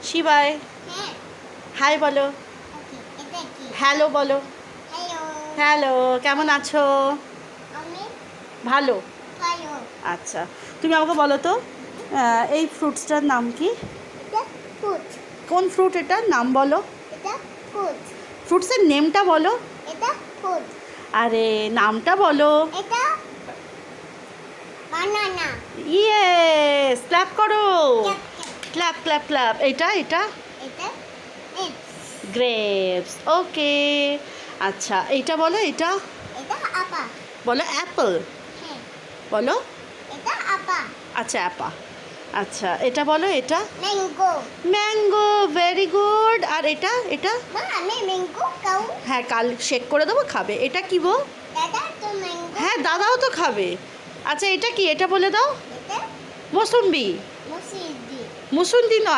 শিবাই হ্যাঁ হাই বলো, ওকে এটা কি হ্যালো বলো। হ্যালো হ্যালো, কেমন আছো? আমি ভালো। ভালো আচ্ছা, তুমি আমাকে বলো তো এই ফ্রুটসটার নাম কি? এটা ফুড কোন ফ্রুট এটার নাম বলো? এটা ফুড ফ্রুটসের নেমটা বলো। এটা ফুড আরে নামটা বলো। এটা বানানা ইয়েস, ক্ল্যাপ করো। Clap clap clap. এটা এটা গ্রেপস। ওকে। আচ্ছা, এইটা বলো, এটা এটা আপা বলো অ্যাপল। হ্যাঁ বলো। এটা আপা আচ্ছা অ্যাপা। আচ্ছা, এটা বলো, এটা ম্যাঙ্গো ম্যাঙ্গো। Very good. আর এটা এটা মা আমি ম্যাঙ্গো খাও হ্যাঁ, কাল শেক করে দেবো, খাবে। এটা কি গো? দাদা তো ম্যাঙ্গো হ্যাঁ, দাদাও তো খাবে। আচ্ছা, এটা কি? এটা বলে দাও। এটা মৌসুম্বি। মুসিদি মুসুন্দি নয়।